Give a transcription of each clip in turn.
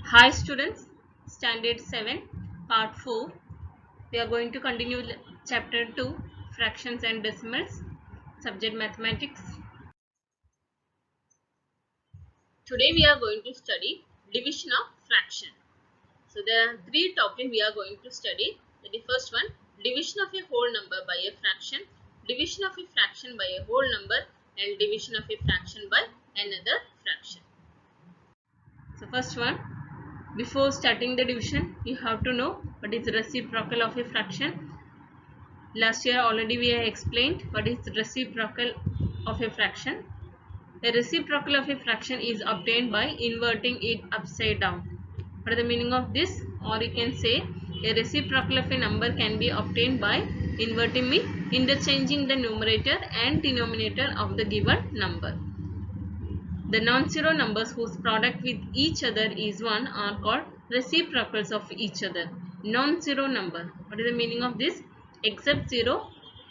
Hi students, Standard 7, Part 4. We are going to continue Chapter 2, Fractions and Decimals, Subject Mathematics. Today we are going to study division of fraction. So there are three topics we are going to study. The first one, division of a whole number by a fraction, division of a fraction by a whole number, and division of a fraction by another fraction. So first one, before starting the division, you have to know what is reciprocal of a fraction. Last year already we have explained what is reciprocal of a fraction. The reciprocal of a fraction is obtained by inverting it upside down. What is the meaning of this? Or you can say a reciprocal of a number can be obtained by inverting it, interchanging the numerator and denominator of the given number. The non-zero numbers whose product with each other is 1 are called reciprocals of each other. Non-zero number. What is the meaning of this? Except 0,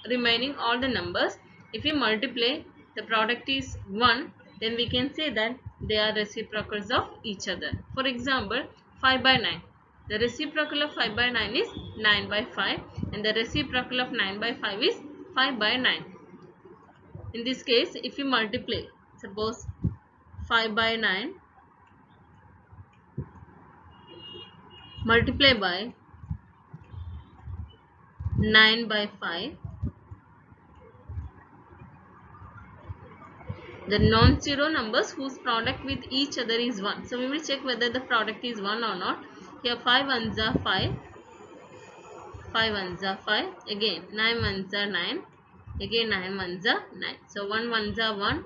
remaining all the numbers. If we multiply, the product is 1, then we can say that they are reciprocals of each other. For example, 5 by 9. The reciprocal of 5 by 9 is 9 by 5 and the reciprocal of 9 by 5 is 5 by 9. In this case, if we multiply, suppose 5 by 9 multiply by 9 by 5, the non-zero numbers whose product with each other is 1. So we will check whether the product is 1 or not. Here 5 ones are 5, 5 ones are 5, again 9 ones are 9, again 9 ones are 9. So 1 ones are 1,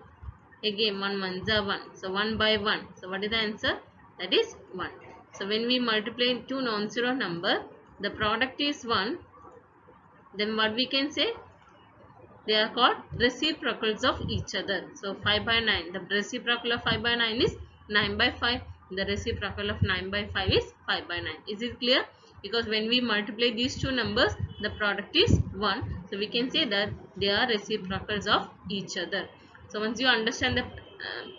again 1 ones are 1. So 1 by 1. So what is the answer? That is 1. So when we multiply two non-zero number, the product is 1. Then what we can say? They are called reciprocals of each other. So 5 by 9. The reciprocal of 5 by 9 is 9 by 5. The reciprocal of 9 by 5 is 5 by 9. Is it clear? Because when we multiply these two numbers, the product is 1. So we can say that they are reciprocals of each other. So once you understand the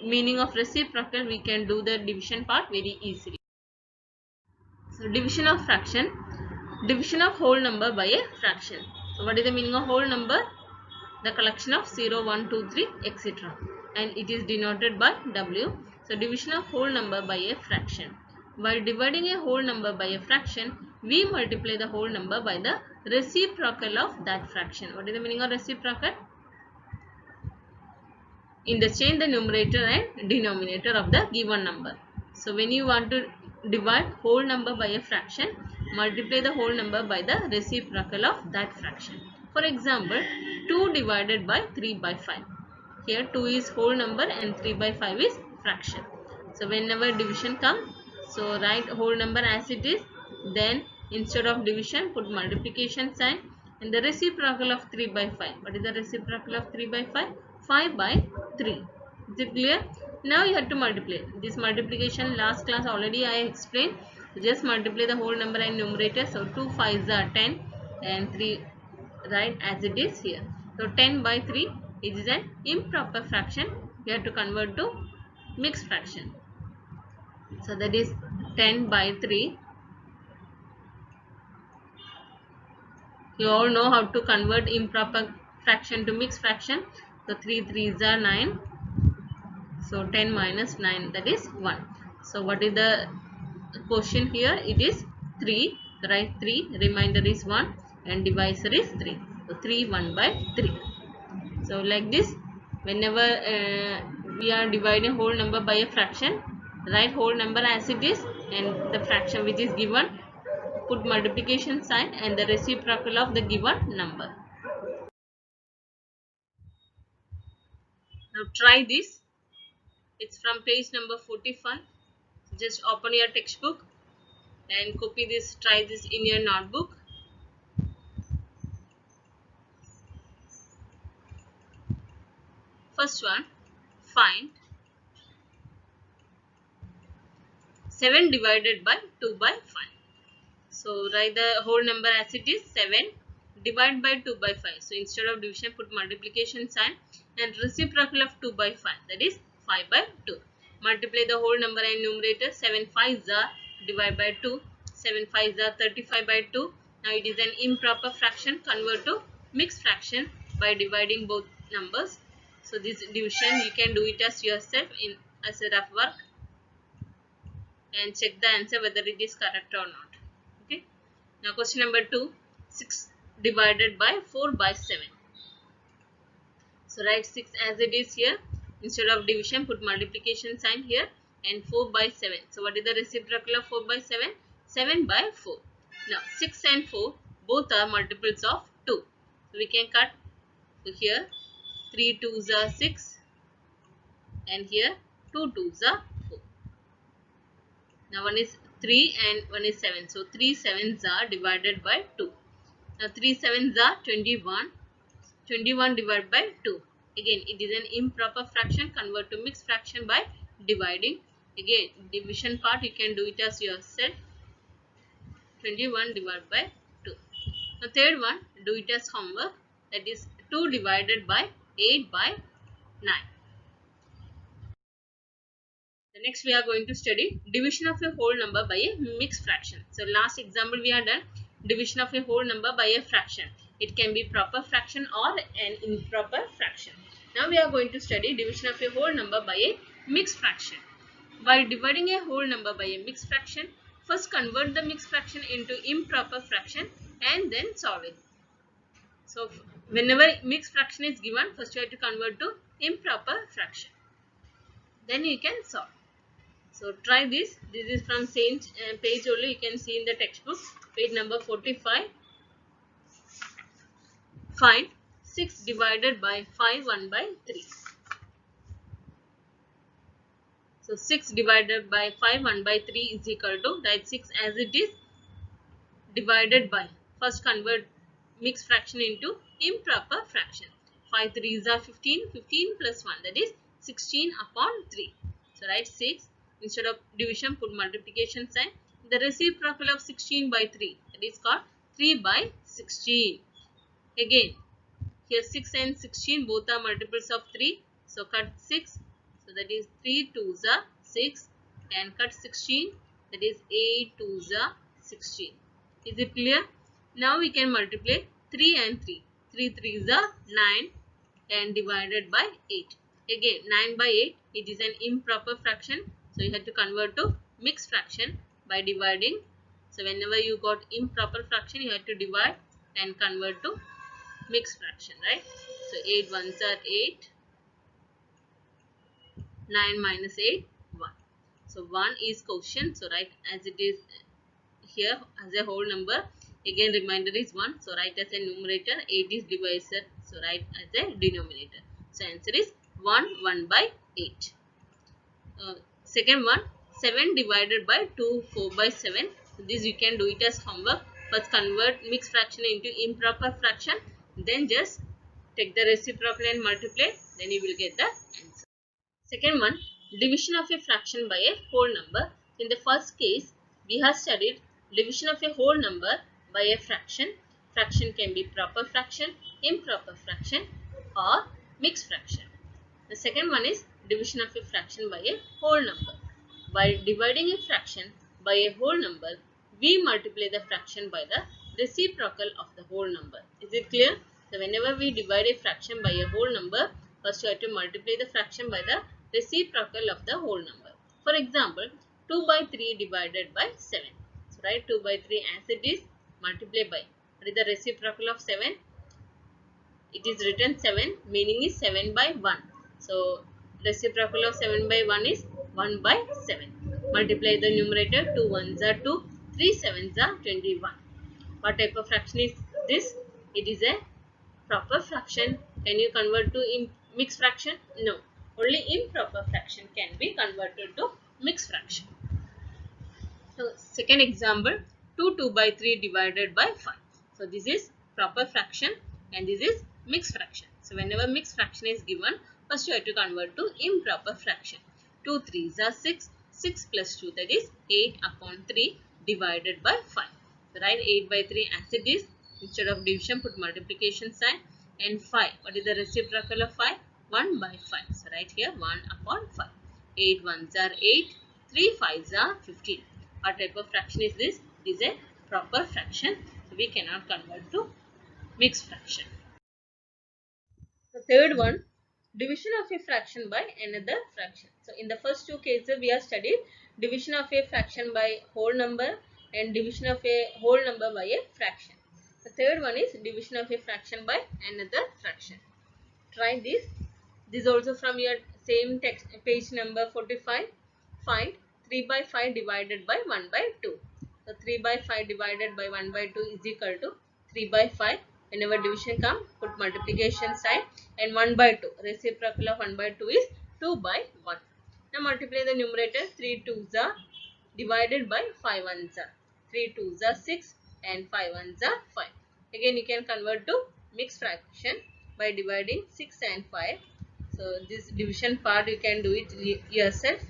meaning of reciprocal, we can do the division part very easily. So division of fraction. Division of whole number by a fraction. So what is the meaning of whole number? The collection of 0, 1, 2, 3, etc. And it is denoted by W. So division of whole number by a fraction. While dividing a whole number by a fraction, we multiply the whole number by the reciprocal of that fraction. What is the meaning of reciprocal? Interchange the numerator and denominator of the given number. So when you want to divide whole number by a fraction, multiply the whole number by the reciprocal of that fraction. For example, 2 divided by 3 by 5. Here 2 is whole number and 3 by 5 is fraction. So whenever division comes, so write whole number as it is. Then instead of division, put multiplication sign and the reciprocal of 3 by 5. What is the reciprocal of 3 by 5? 5 by 3. Is it clear? Now you have to multiply. This multiplication last class already I explained. Just multiply the whole number and numerator. So 2 5s are 10 and 3 right as it is here. So 10 by 3 is an improper fraction. We have to convert to mixed fraction. So that is 10 by 3. You all know how to convert improper fraction to mixed fraction. So 3 3s are 9. So 10 minus 9, that is 1. So what is the quotient here? It is 3. Write 3. Remainder is 1 and divisor is 3. So 3 1 by 3. So like this, whenever we are dividing whole number by a fraction, write whole number as it is and the fraction which is given, put multiplication sign and the reciprocal of the given number. Now try this. It's from page number 45. Just open your textbook and copy this, try this in your notebook. First one, find 7 divided by 2 by 5. So write the whole number as it is 7 divided by 2 by 5. So instead of division, put multiplication sign and reciprocal of 2 by 5, that is 5 by 2. multiply the whole number and numerator. 7 5s are divide by 2. 7 5s are 35 by 2. Now it is an improper fraction. Convert to mixed fraction by dividing both numbers. So this division you can do it as yourself in as a rough work and check the answer whether it is correct or not. Okay. Now question number 2. 6 divided by 4 by 7. So write 6 as it is here. Instead of division, put multiplication sign here and 4 by 7. So what is the reciprocal of 4 by 7? 7 by 4. Now 6 and 4 both are multiples of 2. So we can cut. So here 3 2s are 6 and here 2 2s are 4. Now one is 3 and one is 7. So 3 7s are divided by 2. Now 3 7s are 21. 21 divided by 2. Again, it is an improper fraction. Convert to mixed fraction by dividing. Again, division part you can do it as yourself. 21 divided by 2. The third one, do it as homework. That is 2 divided by 8 by 9. The next we are going to study division of a whole number by a mixed fraction. So last example we have done division of a whole number by a fraction. It can be proper fraction or an improper fraction. Now we are going to study division of a whole number by a mixed fraction. While dividing a whole number by a mixed fraction, first convert the mixed fraction into improper fraction and then solve it. So whenever mixed fraction is given, first you have to convert to improper fraction. Then you can solve. So try this. This is from same page only. You can see in the textbook, page number 45. Find 6 divided by 5 1 by 3. So 6 divided by 5 1 by 3 is equal to, write 6 as it is, divided by, first convert mixed fraction into improper fraction. 5 3s are 15. 15 plus 1, that is 16 upon 3. So write 6. Instead of division, put multiplication sign. The reciprocal of 16 by 3, that is called 3 by 16. Again, here 6 and 16 both are multiples of 3. So cut 6. So that is 3 2s are 6 and cut 16. That is 8 2s are 16. Is it clear? Now we can multiply 3 and 3. 3 3s are 9 and divided by 8. Again 9 by 8, it is an improper fraction. So you have to convert to mixed fraction by dividing. So whenever you got improper fraction, you have to divide and convert to mixed fraction, right? So 8 1s are 8. 9 minus 8, 1. So 1 is quotient. So write as it is here as a whole number. Again remainder is 1. So write as a numerator. 8 is divisor. So write as a denominator. So answer is 1 1 by 8. Second one, 7 divided by 2 4 by 7. So this you can do it as homework. First convert mixed fraction into improper fraction. Then just take the reciprocal and multiply. Then you will get the answer. Second one, division of a fraction by a whole number. In the first case, we have studied division of a whole number by a fraction. Fraction can be proper fraction, improper fraction or mixed fraction. The second one is division of a fraction by a whole number. By dividing a fraction by a whole number, we multiply the fraction by the reciprocal of the whole number. Is it clear? So whenever we divide a fraction by a whole number, first you have to multiply the fraction by the reciprocal of the whole number. For example, 2 by 3 divided by 7. So write 2 by 3 as it is, multiply by, what is the reciprocal of 7? It is written 7, meaning is 7 by 1. So reciprocal of 7 by 1 is 1 by 7. Multiply the numerator. 2 1s are 2, 3 7s are 21. What type of fraction is this? It is a proper fraction. Can you convert to mixed fraction? No. Only improper fraction can be converted to mixed fraction. So second example, 2 2 by 3 divided by 5. So this is proper fraction and this is mixed fraction. So whenever mixed fraction is given, first you have to convert to improper fraction. 2 3s are 6. 6 plus 2, that is 8 upon 3 divided by 5. So write 8 by 3 as it is. Instead of division, put multiplication sign. And 5. What is the reciprocal of 5? 1 by 5. So write here 1 upon 5. 8 ones are 8, 3 fives are 15. What type of fraction is this? It is a proper fraction. So we cannot convert to mixed fraction. The third one, division of a fraction by another fraction. So in the first two cases we have studied division of a fraction by whole number and division of a whole number by a fraction. The third one is division of a fraction by another fraction. Try this. This is also from your same text, page number 45. Find 3 by 5 divided by 1 by 2. So 3 by 5 divided by 1 by 2 is equal to 3 by 5. Whenever division comes, put multiplication sign, and 1 by 2. Reciprocal of 1 by 2 is 2 by 1. Now multiply the numerator. 3 2s are divided by 5 ones are. 3 2s are 6 and 5 ones are 5. Again you can convert to mixed fraction by dividing 6 and 5. So this division part you can do it yourself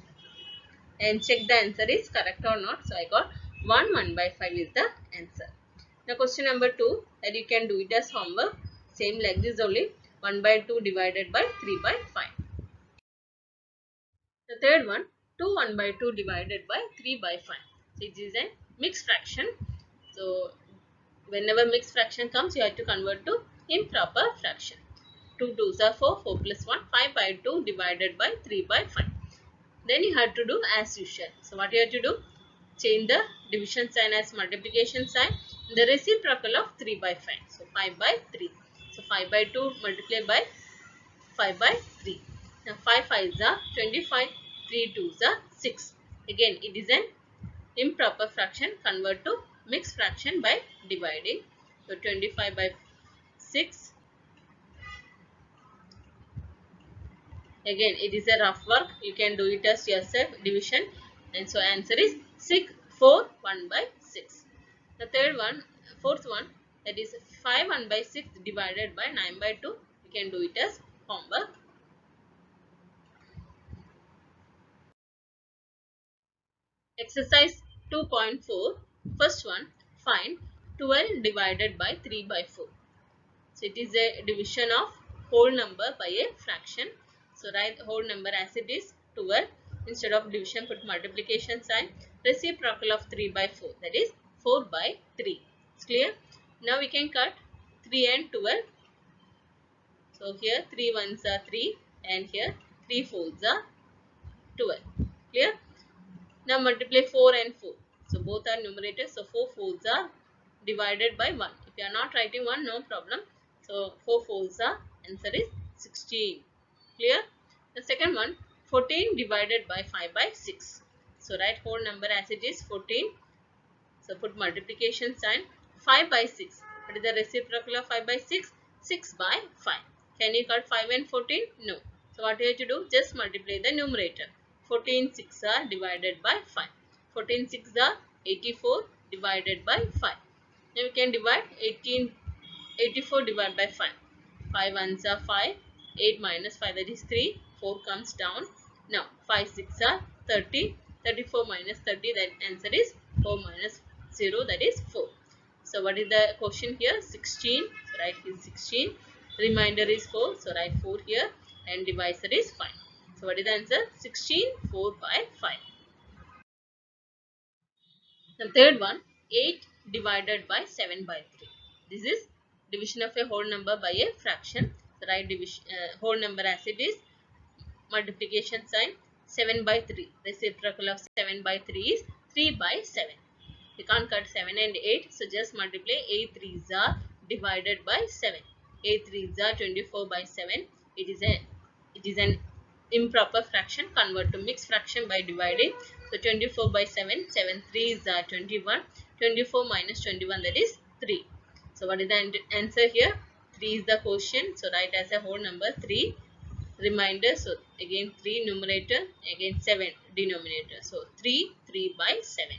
and check the answer is correct or not. So I got 1 by 5 is the answer. Now question number 2, that you can do it as homework. Same like this only, 1 by 2 divided by 3 by 5. The third one, 2 1 by 2 divided by 3 by 5. So it is a mixed fraction. So whenever mixed fraction comes, you have to convert to improper fraction. 2 2s are 4, 4 plus 1, 5 by 2 divided by 3 by 5. Then you have to do as usual. So what you have to do? Change the division sign as multiplication sign. The reciprocal of 3 by 5. So 5 by 3. So 5 by 2 multiplied by 5 by 3. Now 5 5s are 25. 3 2s are 6. Again it is an improper fraction. Convert to mixed fraction by dividing. So 25 by 6. Again it is a rough work. You can do it as yourself, division. And so answer is 6 4 1 by 6. The fourth one, that is 5 1 by 6 divided by 9 by 2. You can do it as homework. Exercise 2.4. First one, find 12 divided by 3 by 4. So it is a division of whole number by a fraction. So write whole number as it is 12. Instead of division, put multiplication sign. Reciprocal of 3 by 4, that is 4 by 3. It's clear? Now we can cut 3 and 12. So here 3 ones are 3 and here 3 fours are 12. Clear? Now multiply 4 and 4. So both are numerators. So 4 fours are divided by 1. If you are not writing 1, no problem. So 4 fours are, answer is 16. Clear? The second one, 14 divided by 5 by 6. So write whole number as it is 14. So put multiplication sign. 5 by 6. What is the reciprocal of 5 by 6? 6 by 5. Can you cut 5 and 14? No. So what you have to do? Just multiply the numerator. 14 6 are divided by 5. 14 6 are 84 divided by 5. Now we can divide 84 divided by 5. 5 ones are 5. 8 minus 5, that is 3. 4 comes down. Now 5 6 are 30. 34 minus 30, that answer is 4 minus 0, that is 4. So what is the question here? 16. So write here 16. Remainder is 4. So write 4 here. And divisor is 5. So what is the answer? 16 4 by 5. The third one, 8 divided by 7 by 3. This is division of a whole number by a fraction. So write division, whole number as it is. Multiplication sign. 7 by 3. Reciprocal of 7 by 3 is 3 by 7. You can't cut 7 and 8. So just multiply. 8 3s are divided by 7. 8 3s are 24 by 7. It is an improper fraction. Convert to mixed fraction by dividing. So 24 by 7. 7 3s are 21. 24 minus 21, that is 3. So what is the answer here? 3 is the quotient. So write as a whole number 3. Remainder, so again 3 numerator, again 7 denominator. So 3 3 by 7.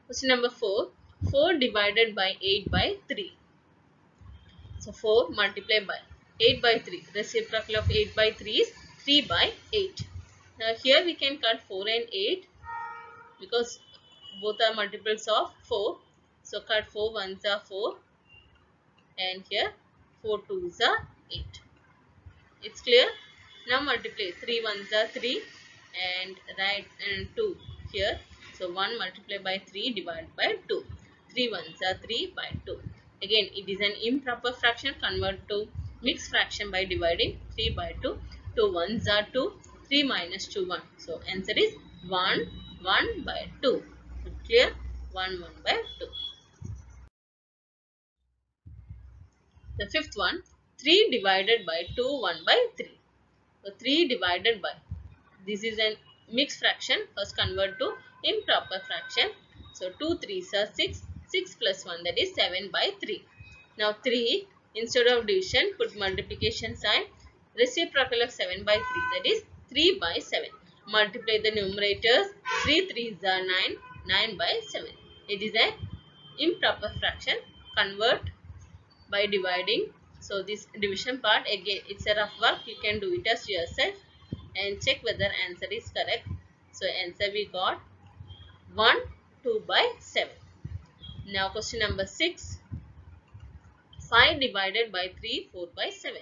Question number 4. 4 divided by 8 by 3. So 4 multiplied by 8 by 3. Reciprocal of 8 by 3 is 3 by 8. Now here we can cut 4 and 8 because both are multiples of 4. So cut 4 ones are 4 and here 4 twos are 8. It's clear? Now multiply. 3 ones are 3 and write 2 here. So 1 multiplied by 3 divided by 2. 3 ones are 3 by 2. Again, it is an improper fraction. Convert to mixed fraction by dividing 3 by 2. 2 ones are 2. 3 minus 2 1. So answer is 1 1 by 2. Clear? 1 1 by 2. The fifth one, 3 divided by 2 1 by 3. So 3 divided by, this is a mixed fraction. First convert to improper fraction. So 2 3s are 6. 6 plus 1, that is 7 by 3. Now 3, instead of division, put multiplication sign. Reciprocal of 7 by 3, that is 3 by 7. Multiply the numerators. 3 3s are 9. 9 by 7. It is an improper fraction. Convert by dividing. So this division part, again it's a rough work. You can do it as yourself and check whether answer is correct. So answer we got 1 2 by 7. Now question number 6. 5 divided by 3 4 by 7.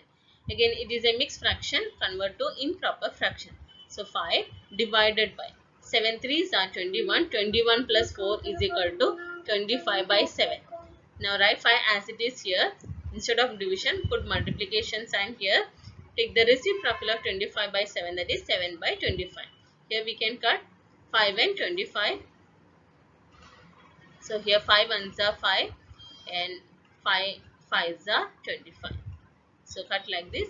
Again it is a mixed fraction. Convert to improper fraction. So 5 divided by 7 3s are 21. 21 plus 4 is equal to 25 by 7. Now write 5 as it is here. Instead of division, put multiplication sign here. Take the reciprocal of 25 by 7, that is 7 by 25. Here we can cut 5 and 25. So here 5 ones are 5 and 5 5s are 25. So cut like this.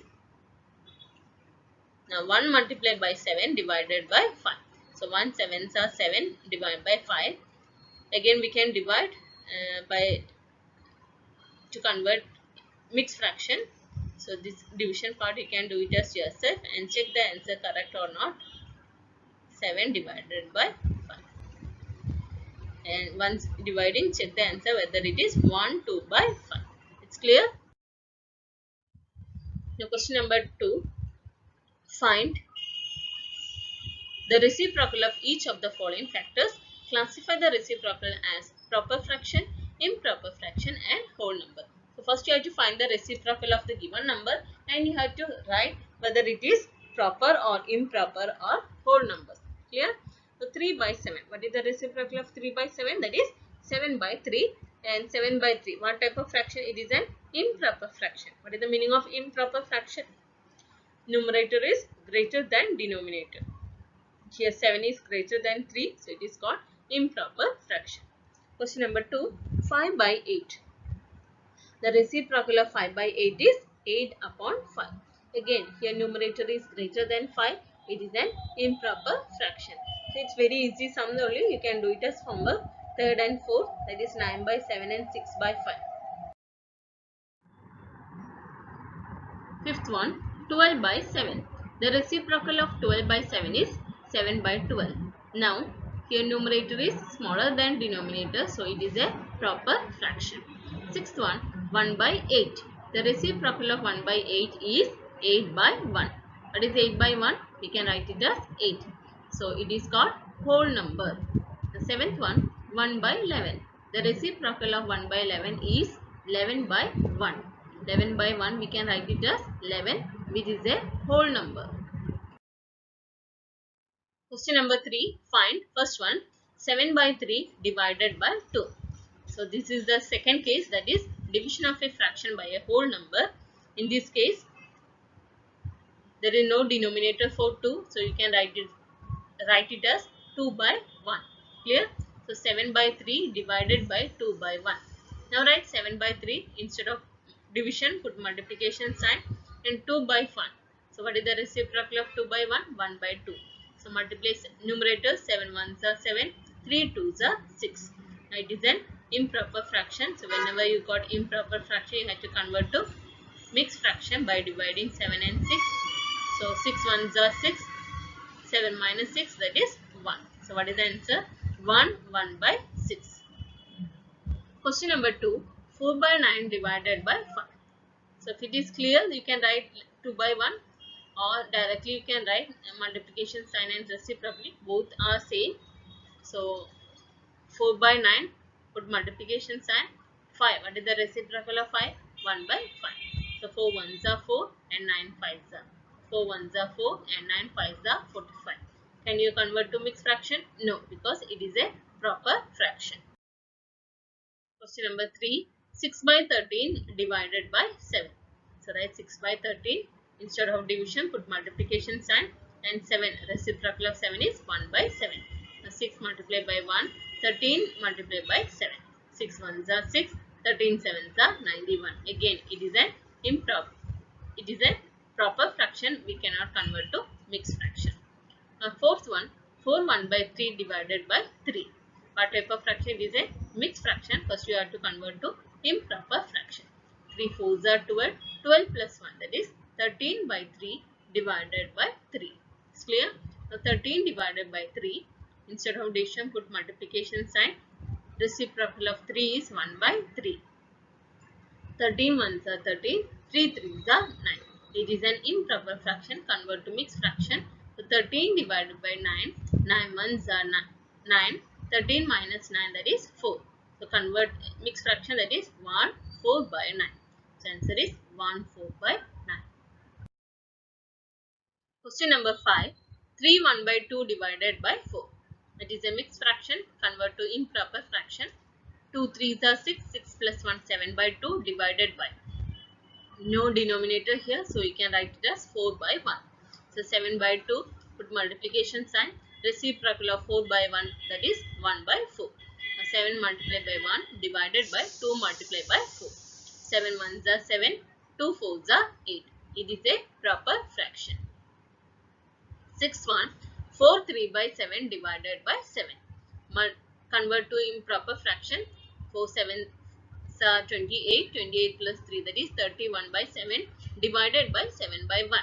Now 1 multiplied by 7 divided by 5. So 1 7s are 7 divided by 5. Again we can divide to convert mixed fraction. So this division part you can do it as yourself and check the answer correct or not. 7 divided by 5. And once dividing, check the answer whether it is 1 2 by 5. It's clear? Now question number 2. Find the reciprocal of each of the following factors. Classify the reciprocal as proper fraction, improper fraction and whole number. So first you have to find the reciprocal of the given number and you have to write whether it is proper or improper or whole number. Clear? So 3 by 7. What is the reciprocal of 3 by 7? That is 7 by 3 and 7 by 3. What type of fraction? It is an improper fraction. What is the meaning of improper fraction? Numerator is greater than denominator. Here 7 is greater than 3. So it is called improper fraction. Question number 2. 5 by 8. The reciprocal of 5 by 8 is 8 upon 5. Again, here numerator is greater than 5. It is an improper fraction. So, it's very easy sum only. You can do it as homework. Third and fourth, that is 9 by 7 and 6 by 5. Fifth one, 12 by 7. The reciprocal of 12 by 7 is 7 by 12. Now, here numerator is smaller than denominator. So, it is a proper fraction. Sixth one, 1 by 8. The reciprocal of 1 by 8 is 8 by 1. What is 8 by 1? We can write it as 8. So, it is called whole number. The seventh one, 1 by 11. The reciprocal of 1 by 11 is 11 by 1. 11 by 1 we can write it as 11, which is a whole number. Question number 3. Find first one, 7 by 3 divided by 2. So this is the second case, that is division of a fraction by a whole number. In this case, there is no denominator for 2. So you can write it as 2 by 1. Clear? So 7 by 3 divided by 2 by 1. Now write 7 by 3 instead of division, put multiplication sign and 2 by 1. So what is the reciprocal of 2 by 1? 1 by 2. So multiply numerator, 7 ones are 7, 3 twos are 6. Now it is an improper fraction. So whenever you got improper fraction, you have to convert to mixed fraction by dividing 7 and 6. So 6 ones are 6, 7 minus 6, that is 1. So what is the answer? 1 1 by 6. Question number 2. 4 by 9 divided by 5. So if it is clear, you can write 2 by 1 or directly you can write multiplication sign and reciprocally. Both are same. So 4 by 9, put multiplication sign. 5. What is the reciprocal of 5? 1 by 5. So 4 ones are 4 and 9 5s are. 4 ones are 4 and 9 5s are 45. Can you convert to mixed fraction? No, because it is a proper fraction. Question number 3. 6 by 13 divided by 7. So write 6 by 13. Instead of division, put multiplication sign, and 7. Reciprocal of 7 is 1 by 7. Now 6 multiplied by 1, 13 multiplied by 7. 6 ones are 6, 13 sevens are 91. Again, it is an improper. It is a proper fraction. We cannot convert to mixed fraction. Fourth one, 4 1 by 3 divided by 3. What type of fraction is a mixed fraction? First you have to convert to improper fraction. 3 4s are 12, 12 plus 1, that is 13 by 3 divided by 3. It's clear? Now 13 divided by 3, instead of division put multiplication sign. Reciprocal of 3 is 1 by 3. 13 ones are 13, 3 threes are 9. It is an improper fraction. Convert to mixed fraction. So 13 divided by 9, 9 ones are 9, 13 minus 9, that is 4. So convert mixed fraction, that is 1 4 by 9. So answer is 1 4 by 9. Question number 5. 3 1 by 2 divided by 4. That is a mixed fraction. Convert to improper fraction. 2 3s are 6, 6 plus 1 7 by 2 divided by. No denominator here, so you can write it as 4 by 1. So 7 by 2, put multiplication sign. Reciprocal of 4 by 1, that is 1 by 4. Now 7 multiplied by 1 divided by 2 multiplied by 4. 7 ones are 7, 2 fours are 8. It is a proper fraction. 6 1, 4 3 by 7 divided by 7. Convert to improper fraction. 4 7 28, 28 plus 3, that is 31 by 7 divided by 7 by 1.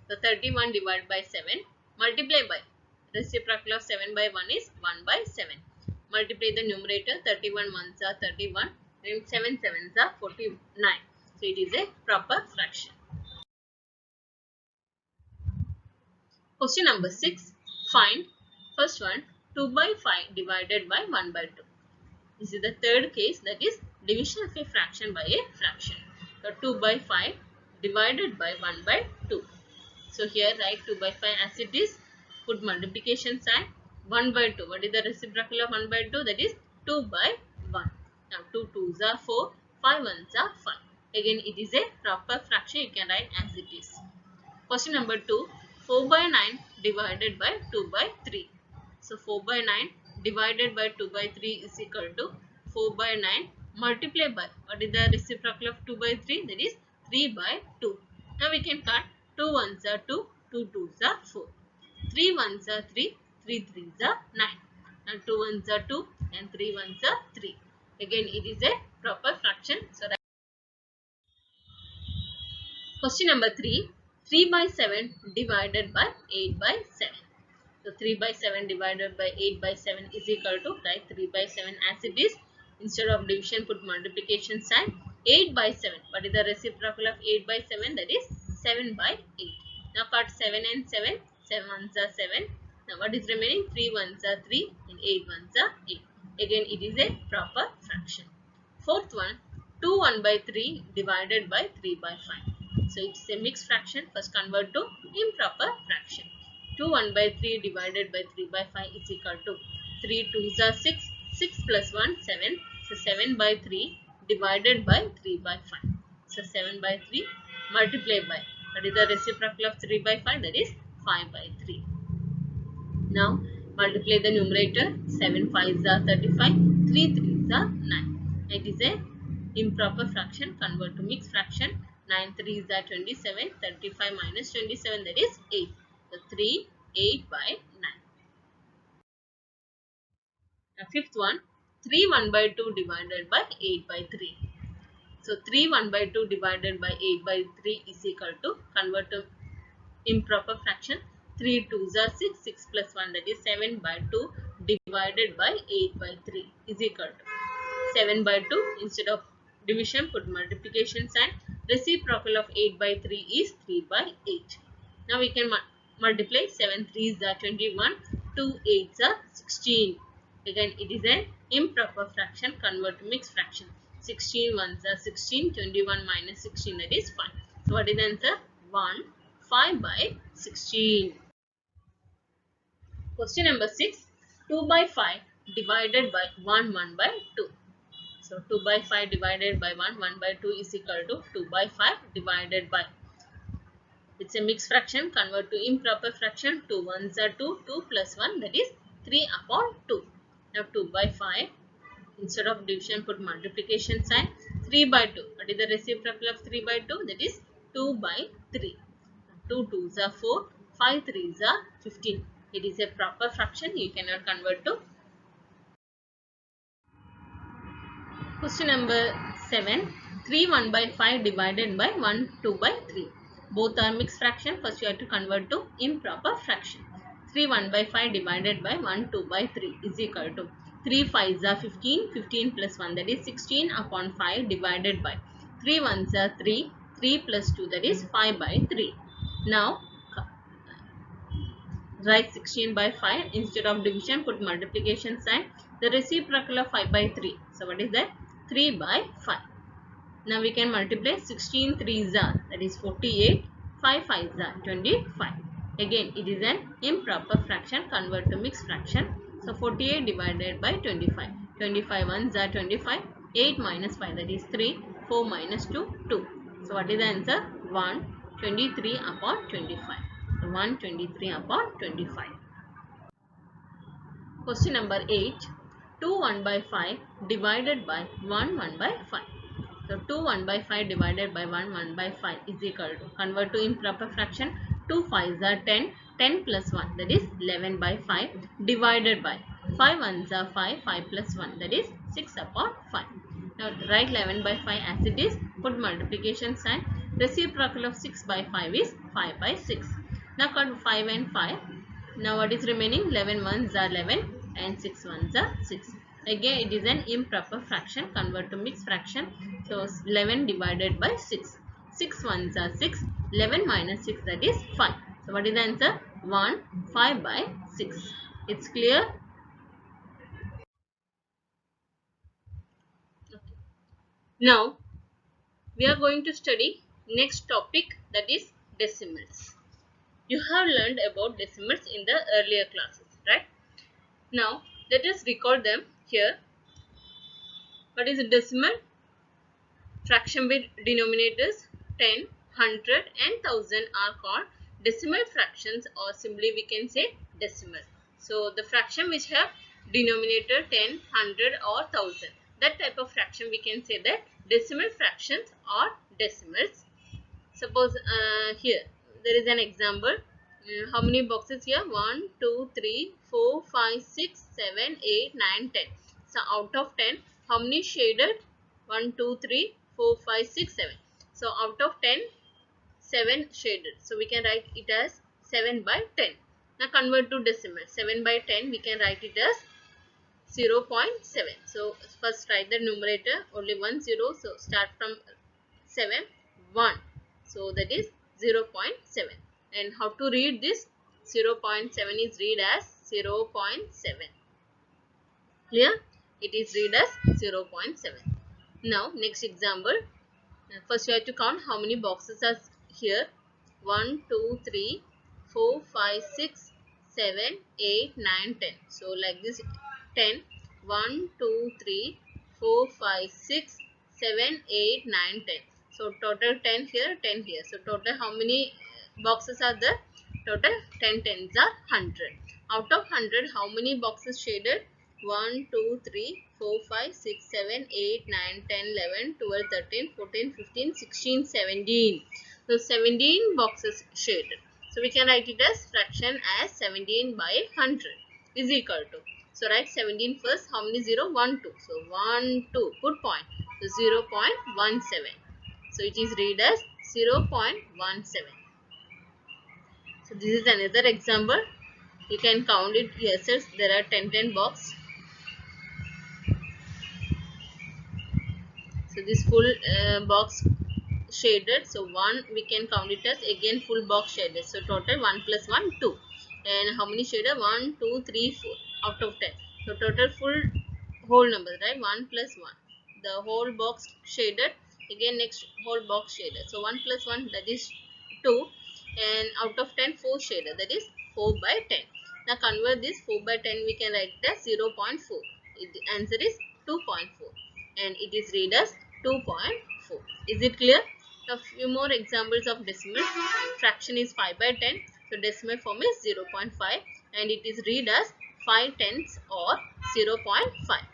So 31 divided by 7 multiply by reciprocal of 7 by 1 is 1 by 7. Multiply the numerator. 31 ones are 31 and 7 sevens are 49. So it is a proper fraction. Question number 6. Find first one 2 by 5 divided by 1 by 2. This is the third case, that is division of a fraction by a fraction. So 2 by 5 divided by 1 by 2. So here write 2 by 5 as it is. Put multiplication sign. 1 by 2. What is the reciprocal of 1 by 2? That is 2 by 1. Now 2 2s are 4. 5 1s are 5. Again it is a proper fraction. You can write as it is. Question number 2. 4 by 9 divided by 2 by 3. So 4 by 9 divided by 2 by 3 is equal to 4 by 9 multiplied by, what is the reciprocal of 2 by 3? That is 3 by 2. Now we can cut. 2 ones are 2, 2 2s are 4. 3 ones are 3, 3 3s are 9. Now 2 ones are 2 and 3 ones are 3. Again it is a proper fraction. So question number 3. 3 by 7 divided by 8 by 7. So 3 by 7 divided by 8 by 7 is equal to, write 3 by 7 as it is. Instead of division put multiplication sign. 8 by 7. What is the reciprocal of 8 by 7? That is 7 by 8. Now cut 7 and 7. 7 ones are 7. Now what is remaining? 3 ones are 3 and 8 ones are 8. Again it is a proper fraction. Fourth one, 2 1 by 3 divided by 3 by 5. So it's a mixed fraction. First convert to improper fraction. 2 1 by 3 divided by 3 by 5 is equal to 3 2s are 6, 6 plus 1 7. So 7 by 3 divided by 3 by 5. So 7 by 3 multiplied by, what is the reciprocal of 3 by 5? That is 5 by 3. Now multiply the numerator. 7 5s are 35, 3 3s are 9. It is a improper fraction. Convert to mixed fraction. 9 3s are 27, 35 minus 27, that is 8. So 3 8 by 9. Now fifth one, 3 1 by 2 divided by 8 by 3. So 3 1 by 2 divided by 8 by 3 is equal to, convert to improper fraction. 3 2s are 6, 6 plus 1, that is 7 by 2 divided by 8 by 3 is equal to 7 by 2. Instead of division put multiplication sign. Reciprocal of 8 by 3 is 3 by 8. Now we can multiply. 7 3s are 21, 2 8s are 16. Again it is an improper fraction. Convert to mixed fraction. 16 ones are 16, 21 minus 16, that is 5. So what is the answer? 1 5 by 16. Question number 6. 2 by 5 divided by 1, 1 by 2. So 2 by 5 divided by 1, 1 by 2 is equal to 2 by 5 divided by. It's a mixed fraction. Convert to improper fraction. 2 ones are 2. 2 plus 1, that is 3 upon 2. Now 2 by 5. Instead of division, put multiplication sign. 3 by 2. What is the reciprocal of 3 by 2? That is 2 by 3. 2 twos are 4. 5 threes are 15. It is a proper fraction. You cannot convert to. Question number 7. 3 1 by 5 divided by 1 2 by 3. Both are mixed fraction. First you have to convert to improper fraction. 3 1 by 5 divided by 1 2 by 3 is equal to 3 5s are 15. 15 plus 1, that is 16 upon 5 divided by 3 ones are 3. 3 plus 2, that is 5 by 3. Now write 16 by 5. Instead of division, put multiplication sign. The reciprocal of 5 by 3. So what is that? 3 by 5. Now we can multiply 16 3s are, that is 48. 5 5s are 25. Again it is an improper fraction. Convert to mixed fraction. So 48 divided by 25. 25 ones are 25. 8 minus 5, that is 3. 4 minus 2, 2. So what is the answer? 123 upon 25. 123 upon 25. Question number 8. 2 1 by 5 divided by 1 1 by 5. So 2 1 by 5 divided by 1 1 by 5 is equal to, convert to improper fraction. 2 5s are 10. 10 plus 1, that is 11 by 5 divided by 5 ones are 5. 5 plus 1, that is 6 upon 5. Now write 11 by 5 as it is. Put multiplication sign. Reciprocal of 6 by 5 is 5 by 6. Now cut 5 and 5. Now what is remaining? 11 ones are 11 and 6 ones are 6. Again it is an improper fraction. Convert to mixed fraction. So 11 divided by 6. 6 ones are 6. 11 minus 6, that is 5. So what is the answer? 1 5 by 6. It's clear? Okay. Now we are going to study next topic, that is decimals. You have learned about decimals in the earlier classes, right? Now let us record them here. What is a decimal? Fraction with denominators 10, 100 and 1000 are called decimal fractions, or simply we can say decimal. So the fraction which have denominator 10, 100 or 1000, that type of fraction we can say that decimal fractions or decimals. Suppose here there is an example. How many boxes here? 1, 2, 3, 4, 5, 6, 7, 8, 9, 10. So out of 10, how many shaded? 1, 2, 3, 4, 5, 6, 7. So out of 10, 7 shaded. So we can write it as 7 by 10. Now convert to decimal. 7 by 10 we can write it as 0.7. So first write the numerator, only one zero. So start from 7, 1. So that is 0.7. And how to read this? 0.7 is read as 0.7. Clear? It is read as 0.7. Now next example. First you have to count how many boxes are here. 1, 2, 3, 4, 5, 6, 7, 8, 9, 10. So like this 10. 1, 2, 3, 4, 5, 6, 7, 8, 9, 10. So total 10 here, 10 here. So total how many boxes are there? Total 10 tens are 100. Out of 100, how many boxes shaded? 1, 2, 3, 4, 5, 6, 7, 8, 9, 10, 11, 12, 13, 14, 15, 16, 17. So 17 boxes shaded. So we can write it as fraction as 17 by 100 is equal to. So write 17 first. How many 0? 1, 2. So 1, 2. Put point. So 0.17. So it is read as 0.17. So this is another example. You can count it yourself. There are 10 box. So this full box shaded. So 1 we can count it as again full box shaded. So total 1 plus 1 2. And how many shaded? 1, 2, 3, 4 out of 10. So total full whole number, right? 1 plus 1. The whole box shaded. Again next whole box shaded. So 1 plus 1, that is 2. And out of 10 4 shaded, that is 4 by 10. Now convert this 4 by 10, we can write it as 0.4. The answer is 2.4 and it is read as 2.4. Is it clear? Now few more examples of decimal. Fraction is 5 by 10. So decimal form is 0.5 and it is read as 5 tenths or 0.5.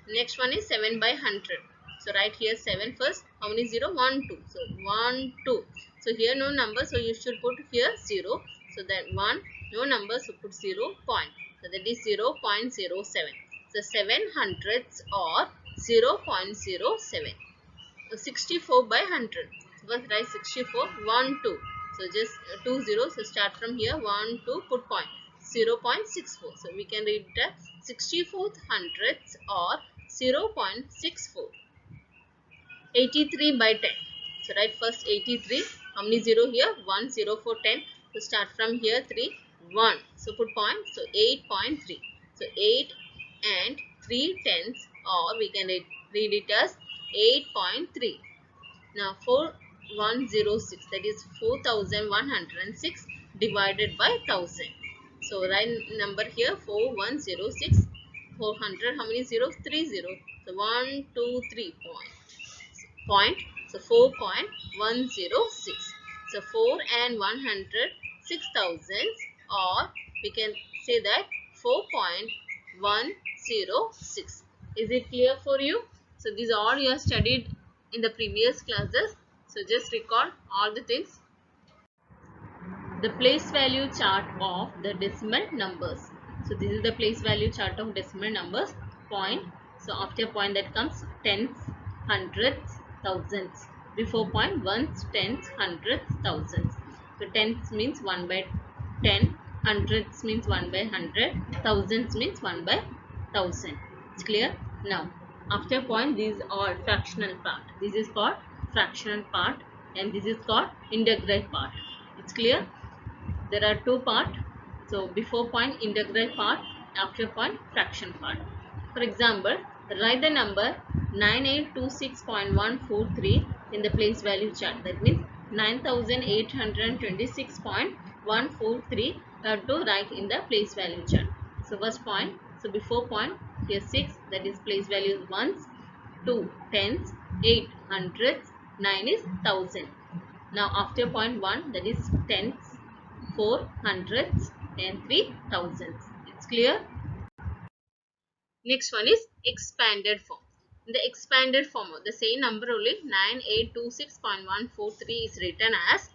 Next one is 7 by 100. So write here 7 first. How many 0? 1, 2. So 1, 2. So here no number. So you should put here 0. So that 1, no number. So put 0 point. So that is 0.07. So 7 hundredths or 0.07. So 64 by 100. So first write 64. 1, 2. So just 2 zeros. So start from here. 1, 2. Put point. 0.64. So we can read the 64th hundredths or 0.64. 83 by 10. So write first 83. How many 0 here? 1 0 for 10. So start from here 3 1. So put point. So 8.3. So 8 and 3 tenths or we can read it as 8.3. Now 4106, that is 4106 divided by 1000. So write number here 4106. 400, how many zeros? 3 zeros. So 1 2 3 point. So 4.106. So 4 and 100 6,000 or we can say that 4.106. Is it clear for you? So these are all you have studied in the previous classes. So just recall all the things. The place value chart of the decimal numbers. So this is the place value chart of decimal numbers. Point. So after point that comes tenths, hundredths, thousands. Before point ones, tenths, hundredths, thousands. So tenths means 1 by 10. Hundredths means 1 by 100. Thousands means 1 by 1000. It's clear? Now after point these are fractional part. This is called fractional part and this is called integral part. It's clear? There are two parts. So before point integral part, after point fraction part. For example, write the number 9826.143 in the place value chart. That means 9826.143 have to write in the place value chart. So first point. So before point here 6, that is place value is ones, 2 tens, 8 hundredths, 9 is thousand. Now after point 1, that is tenths, 4 hundredths and 3 thousandths. It's clear? Next one is expanded form. In the expanded form, the same number only 9826.143 is written as,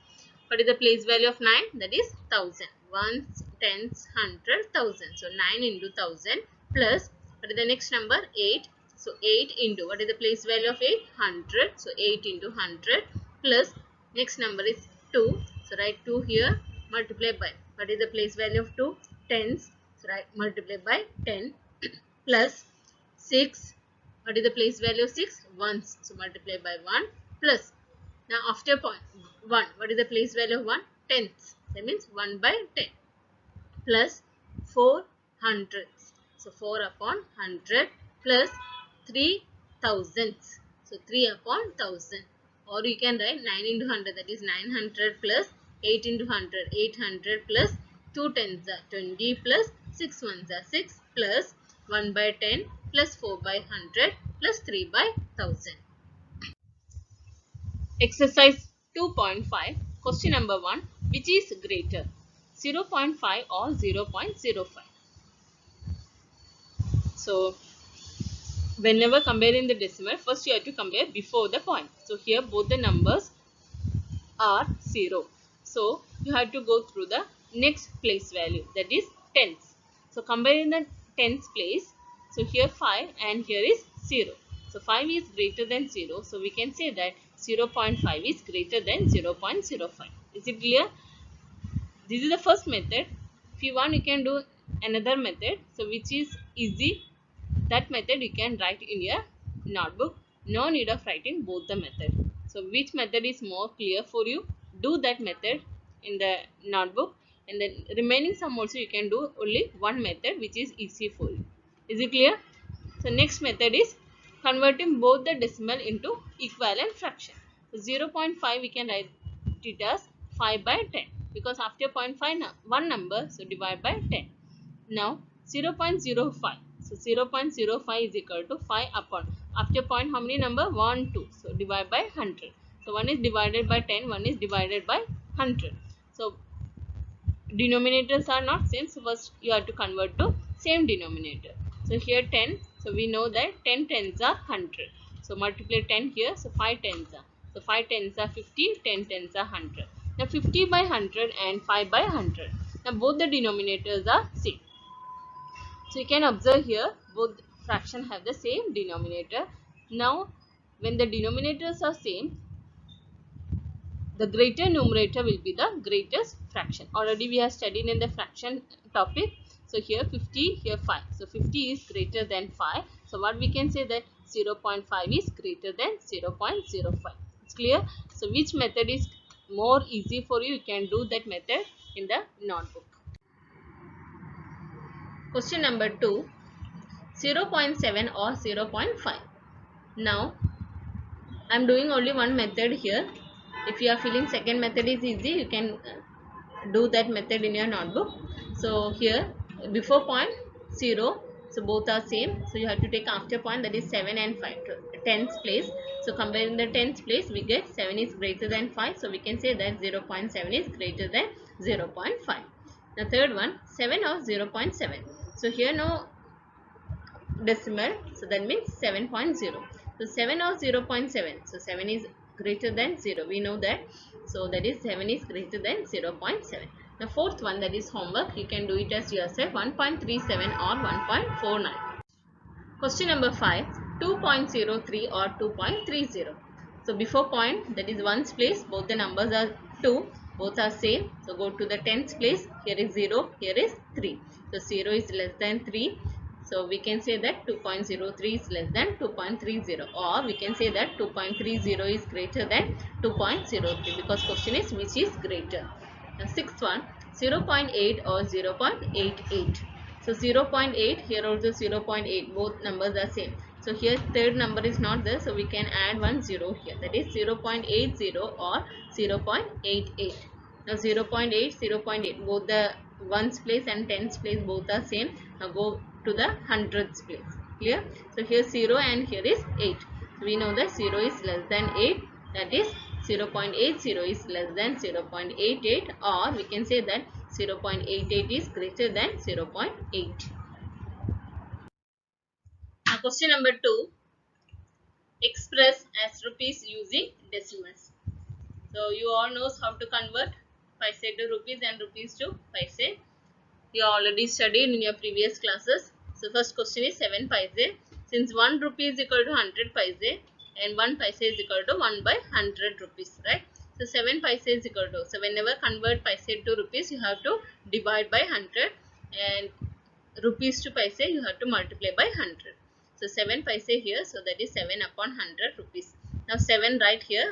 what is the place value of 9? That is 1000. Ones, tenths, hundred, thousand. So 9 into 1000 plus, what is the next number? 8. So 8 into, what is the place value of 8? 100. So 8 into 100 plus, next number is 2. So write 2 here, multiply by, what is the place value of 2? Tens. So write multiply by 10 plus 6. What is the place value of 6? Ones. So multiply by 1 plus. Now after point 1, what is the place value of 1? Tenths. That means 1 by 10 plus 4 hundredths. So 4 upon 100 plus 3 thousandths. So 3 upon 1000. Or you can write 9 into 100, that is 900 plus 8 into 100, 800 plus 2 tens are 20 plus 6 ones are 6 plus 1 by 10 plus 4 by 100 plus 3 by 1000. Exercise 2.5. Question number 1. Which is greater? 0.5 or 0.05? So whenever comparing the decimal, first you have to compare before the point. So here both the numbers are 0. So you have to go through the next place value, that is tenths. So comparing the tens place, so here 5 and here is 0. So 5 is greater than 0. So we can say that 0.5 is greater than 0.05. Is it clear? This is the first method. If you want, you can do another method. So which is easy. That method you can write in your notebook. No need of writing both the method. So which method is more clear for you? Do that method in the notebook. And then remaining sum also you can do only one method which is easy for you. Is it clear? So next method is converting both the decimal into equivalent fraction. So 0.5 we can write it as 5 by 10 because after 0.5 one number, so divide by 10. Now 0.05. So 0.05 is equal to 5 upon. After point, how many number? 1, 2. So divide by 100. So one is divided by 10, one is divided by 100. So denominators are not same. So first you have to convert to same denominator. So here 10. So we know that 10 tens are 100. So multiply 10 here. So 5 tens are. So 5 tens are 50. 10 tens are 100. Now 50 by 100 and 5 by 100. Now both the denominators are same. So you can observe here both fraction have the same denominator. Now when the denominators are same, the greater numerator will be the greatest fraction. Already we have studied in the fraction topic. So here 50, here 5. So 50 is greater than 5. So what we can say that 0.5 is greater than 0.05. It's clear? So which method is more easy for you? You can do that method in the notebook. Question number 2. 0.7 or 0.5. Now I am doing only one method here. If you are feeling second method is easy, you can do that method in your notebook. So here before point 0, so both are same. So you have to take after point, that is 7 and 5 to tens place. So comparing the tens place, we get 7 is greater than 5. So we can say that 0.7 is greater than 0.5. The third one, 7 or 0.7. So here no decimal, so that means 7.0. So 7 or 0.7. So 7 is greater than 0. We know that. So that is 7 is greater than 0.7. The fourth one, that is homework. You can do it as yourself. 1.37 or 1.49. Question number 5. 2.03 or 2.30. So before point, that is ones place. Both the numbers are 2. Both are same. So go to the tens place. Here is 0. Here is 3. So 0 is less than 3. So we can say that 2.03 is less than 2.30, or we can say that 2.30 is greater than 2.03, because question is which is greater. The sixth one, 0.8 or 0.88. So 0.8, here also 0.8, both numbers are same. So here third number is not there, so we can add one 0 here, that is 0.80 or 0.88. Now 0.8, 0.8, both the ones place and tens place both are same. Now go to the hundreds place. Clear? So here 0 and here is 8. So we know that 0 is less than 8, that is 0.80 is less than 0.88, or we can say that 0.88 is greater than 0.8. Now question number 2. Express as rupees using decimals. So you all knows how to convert paise to rupees and rupees to paise. You already studied in your previous classes. So first question is 7 paise. Since 1 rupee is equal to 100 paise and 1 paise is equal to 1 by 100 rupees, right? So 7 paise is equal to, so whenever convert paise to rupees, you have to divide by 100, and rupees to paise you have to multiply by 100. So 7 paise here, so that is 7 upon 100 rupees. Now 7 right here,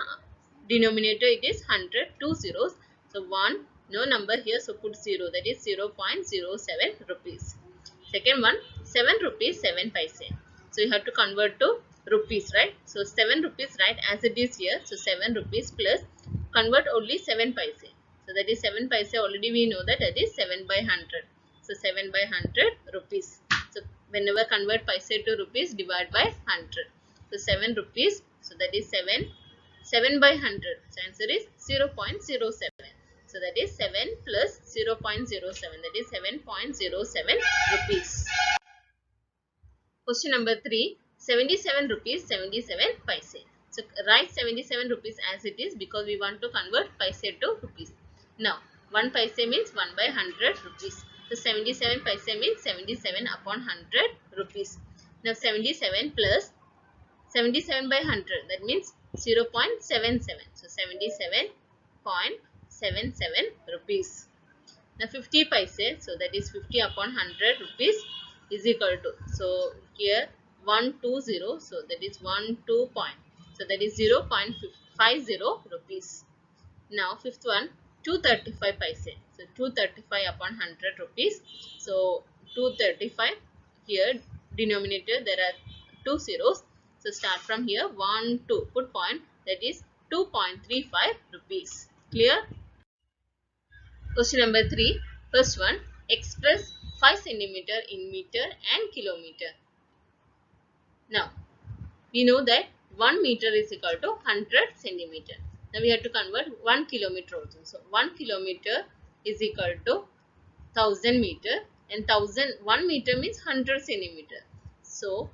denominator it is 100, 2 zeros. So 1, no number here, so put 0, that is 0.07 rupees. Second one, 7 rupees 7 paise. So you have to convert to rupees, right? So 7 rupees, right, as it is here. So 7 rupees plus convert only 7 paise. So that is 7 paise, already we know that is 7 by 100. So 7 by 100 rupees. So whenever convert paise to rupees, divide by 100. So 7 rupees, so that is 7 by 100. So answer is 0.07. So that is 7 plus 0.07, that is 7.07 rupees. Question number 3. 77 rupees 77 paise. So write 77 rupees as it is, because we want to convert paise to rupees. Now 1 paise means 1 by 100 rupees. So 77 paise means 77 upon 100 rupees. Now 77 plus 77 by 100, that means 0.77. So 77.77 rupees. Now 50 paise, so that is 50 upon 100 rupees is equal to, so here 120, so that is 12 point, so that is 0.50 rupees. Now fifth one, 235 paise. So 235 upon 100 rupees. So 235, here denominator there are 2 zeros. So start from here 1 2, put point, that is 2.35 rupees. Clear? Question number 3. First one, express 5 centimeter in meter and kilometer. Now, we know that 1 meter is equal to 100 centimeter. Now, we have to convert 1 kilometer also. So, 1 kilometer is equal to 1000 meter, and 1 meter means 100 centimeter. So,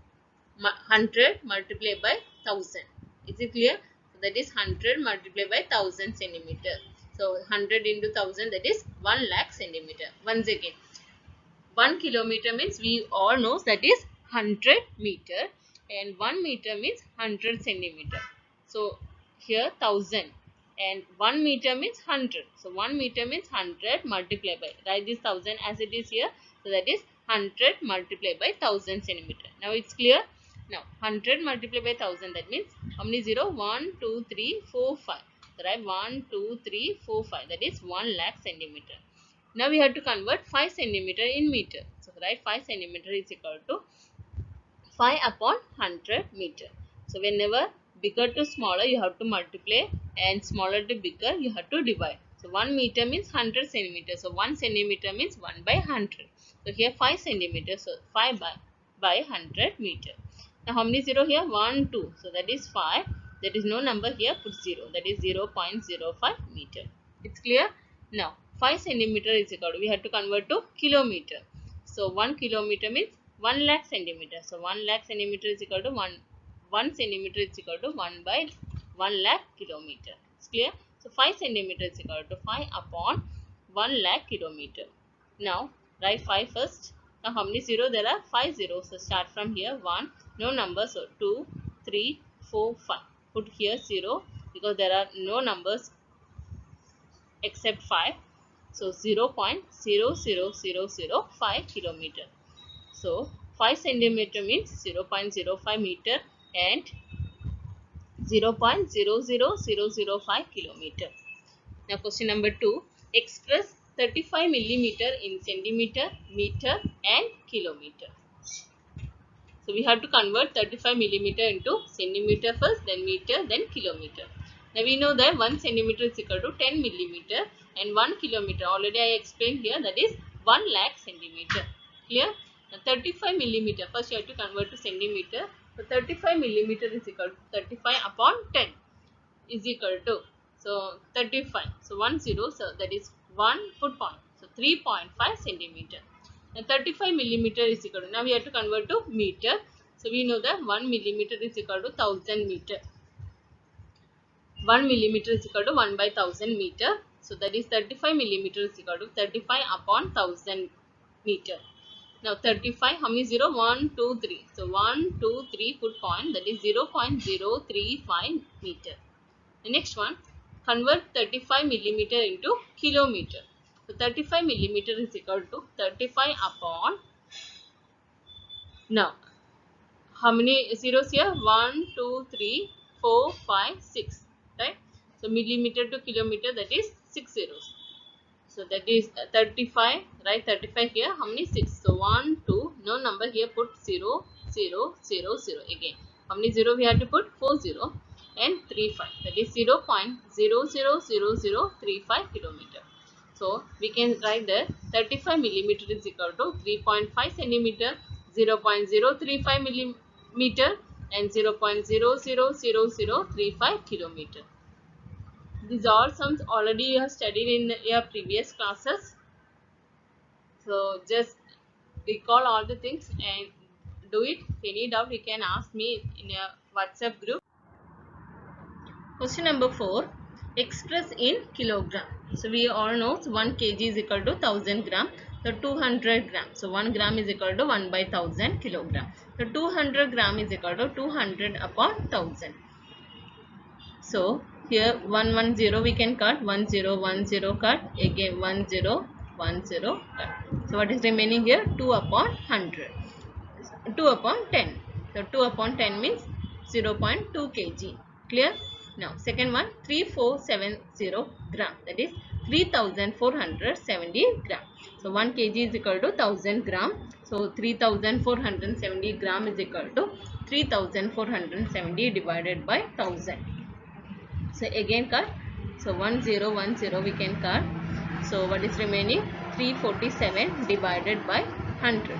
100 multiplied by 1000. Is it clear? So, that is 100 multiplied by 1000 centimeter. So, 100 into 1000, that is 1 lakh centimeter. Once again, 1 kilometer means we all know that is 100 meter, and 1 meter means 100 centimeter. So, here 1000 and 1 meter means 100. So, 1 meter means 100 multiplied by, write this 1000 as it is here. So, that is 100 multiplied by 1000 centimeter. Now, it's clear. Now, 100 multiplied by 1000, that means how many 0? 1, 2, 3, 4, 5. So, write 1, 2, 3, 4, 5. That is 1 lakh centimeter. Now we have to convert 5 centimeter in meter. So, write 5 centimeter is equal to 5 upon 100 meter. So, whenever bigger to smaller, you have to multiply, and smaller to bigger, you have to divide. So, 1 meter means 100 centimeter. So, 1 centimeter means 1 by 100. So, here 5 centimeter. So, 5 by 100 meter. Now, how many 0 here? 1, 2. So, that is 5. There is no number here. Put 0. That is 0.05 meter. It's clear? Now, 5 centimeter is equal to, we have to convert to kilometer. So, 1 kilometer means 1 lakh centimeter. So, 1 lakh centimeter is equal to 1 centimeter is equal to 1 by 1 lakh kilometer. It's clear? So, 5 centimeter is equal to 5 upon 1 lakh kilometer. Now, write 5 first. Now, how many 0? There are 5 zeros. So, start from here 1. No numbers. So, 2, 3, 4, 5. Put here 0 because there are no numbers except 5. So, 0.00005 kilometer. So, 5 centimeter means 0.05 meter and 0.00005 kilometer. Now, question number 2. Express 35 millimeter in centimeter, meter and kilometer. So, we have to convert 35 millimeter into centimeter first, then meter, then kilometer. Now, we know that 1 centimeter is equal to 10 millimeter and 1 kilometer. Already I explained here, that is 1 lakh centimeter. Clear? Now, 35 millimeter. First, you have to convert to centimeter. So, 35 millimeter is equal to 35 upon 10 is equal to, so 35. So, 1 0. So, that is 1 foot point. So, 3.5 centimeter. Now, 35 millimeter is equal to, now we have to convert to meter. So, we know that 1 millimeter is equal to 1000 meter. 1 millimeter is equal to 1 by 1000 meter. So, that is 35 millimeter is equal to 35 upon 1000 meter. Now, 35, how many 0? 1, 2, 3. So, 1, 2, 3 foot point, that is 0.035 meter. The next one, convert 35 millimeter into kilometer. So, 35 millimeter is equal to 35 upon, now, how many zeros here? 1, 2, 3, 4, 5, 6, right? So, millimeter to kilometer, that is 6 zeros. So, that is 35, right? 35 here, how many? 6. So, 1, 2, no number here, put 0, 0, 0, 0 again. How many 0 we have to put? 4 0 and 3 5. That is 0.000035 kilometer. So, we can write that 35 millimeter is equal to 3.5 centimeter, 0.035 millimeter and 0.000035 kilometer. These are sums already you have studied in your previous classes. So, just recall all the things and do it. If any doubt, you can ask me in your WhatsApp group. Question number 4. Express in kilogram. So, we all know 1 kg is equal to 1000 gram. So, 200 gram. So, 1 gram is equal to 1 by 1000 kilogram. So, 200 gram is equal to 200 upon 1000. So, here 110 we can cut, 1010 cut, again 1010 cut. So, what is remaining here? 2 upon 100. 2 upon 10. So, 2 upon 10 means 0.2 kg. Clear? Now, second one, 3470 gram. That is 3470 gram. So, 1 kg is equal to 1000 gram. So, 3470 gram is equal to 3470 divided by 1000. So, again cut. So, 1010 we can cut. So, what is remaining? 347 divided by 100.